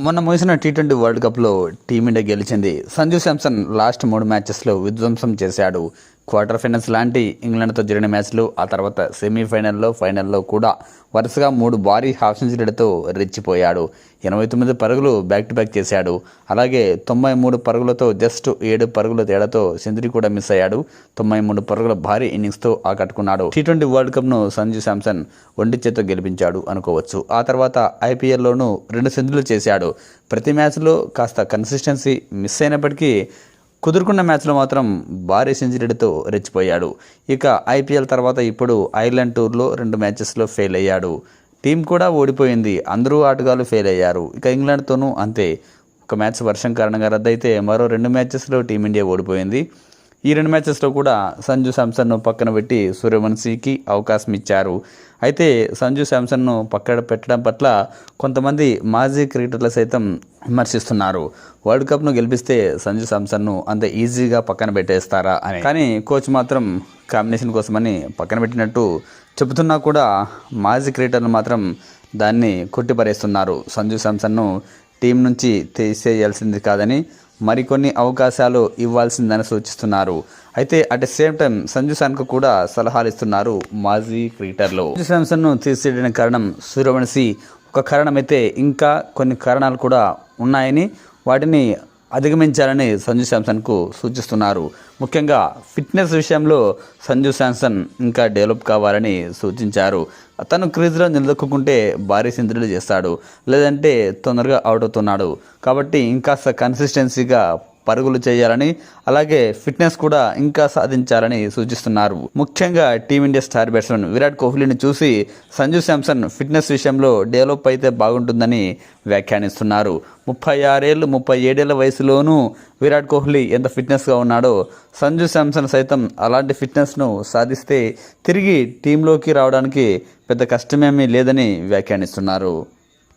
మొన్న ముగిసిన T20 world కప్లో టీమిండియా గెలిచింది. సంజు శాంసన్ లాస్ట్ 3 మ్యాచెస్లో విధ్వంసం చేశాడు. క్వార్టర్ ఫైనల్స్ లాంటి ఇంగ్లాండ్తో జరిగిన మ్యాచ్లు, ఆ తర్వాత సెమీఫైనల్లో, ఫైనల్లో కూడా వరుసగా 3 భారీ హాఫ్ సెంచరీలతో రెచ్చిపోయాడు. 89 పరుగులు బ్యాక్ టు బ్యాక్ చేశాడు. అలాగే 93 పరుగులతో జస్ట్ 7 పరుగుల తేడాతో సెంచరీ కూడా మిస్ అయ్యాడు. 93 పరుగుల భారీ ఇన్నింగ్స్తో ఆకట్టుకున్నాడు. టీ20 వరల్డ్ కప్ను సంజు శాంసన్ ఒంటి చేత్తో గెలిపించాడు అనుకోవచ్చు. ఆ తర్వాత ఐపీఎల్లోనూ 2 సెంచరీలు చేశాడు. ప్రతి మ్యాచ్లో కాస్త కన్సిస్టెన్సీ మిస్ అయినప్పటికీ కుదురుకున్న మ్యాచ్లో మాత్రం భారీ సెంచరీలతో రెచ్చిపోయాడు. ఇక ఐపీఎల్ తర్వాత ఇప్పుడు ఐర్లాండ్ టూర్లో 2 మ్యాచెస్లో ఫెయిల్ అయ్యాడు. టీం కూడా ఓడిపోయింది. అందరూ ఆటగాళ్లు ఫెయిల్ అయ్యారు. ఇక ఇంగ్లాండ్తోనూ అంతే. ఒక మ్యాచ్ వర్షం కారణంగా రద్దయితే మరో 2 మ్యాచెస్లో టీమిండియా ఓడిపోయింది. ఈ 2 మ్యాచెస్లో కూడా సంజు శాంసన్ను పక్కన పెట్టి సూర్యవంశీకి అవకాశం ఇచ్చారు. అయితే సంజు శాంసన్ను పక్కన పెట్టడం పట్ల కొంతమంది మాజీ క్రికెటర్లు సైతం విమర్శిస్తున్నారు. వరల్డ్ కప్ను గెలిపిస్తే సంజు శాంసన్ను అంత ఈజీగా పక్కన పెట్టేస్తారా అని. కానీ కోచ్ మాత్రం కాంబినేషన్ కోసమని పక్కన పెట్టినట్టు చెబుతున్నా కూడా మాజీ క్రికెటర్లు మాత్రం దాన్ని కొట్టిపరేస్తున్నారు. సంజు శాంసన్ను టీం నుంచి తీసేయాల్సింది కాదని, మరికొన్ని అవకాశాలు ఇవ్వాల్సిందని సూచిస్తున్నారు. అయితే at the same time Sanju శాంసన్కు కూడా సలహాలు ఇస్తున్నారు మాజీ క్రికెటర్లు. సంజు శాంసన్ను తీసేయడానికి కారణం సూర్యవంశీ ఒక కారణమైతే ఇంకా కొన్ని కారణాలు కూడా ఉన్నాయని, వాటిని అధిగమించాలని సంజు శాంసన్కు సూచిస్తున్నారు. ముఖ్యంగా ఫిట్నెస్ విషయంలో సంజు శాంసన్ ఇంకా డెవలప్ కావాలని సూచించారు. తను క్రీజ్లో నిలదొక్కుంటే భారీ సెంచరీలు చేస్తాడు, లేదంటే తొందరగా అవుట్ అవుతున్నాడు. కాబట్టి ఇంకాస్త కన్సిస్టెన్సీగా పరుగులు చేయాలని, అలాగే ఫిట్నెస్ కూడా ఇంకా సాధించాలని సూచిస్తున్నారు. ముఖ్యంగా టీమిండియా స్టార్ బ్యాట్స్మెన్ విరాట్ కోహ్లీని చూసి సంజు శాంసన్ ఫిట్నెస్ విషయంలో డెవలప్ అయితే బాగుంటుందని వ్యాఖ్యానిస్తున్నారు. 37 ఏళ్ల వయసులోనూ విరాట్ కోహ్లీ ఎంత ఫిట్నెస్గా ఉన్నాడో, సంజు శాంసన్ సైతం అలాంటి ఫిట్నెస్ను సాధిస్తే తిరిగి టీంలోకి రావడానికి పెద్ద కష్టమేమీ లేదని వ్యాఖ్యానిస్తున్నారు.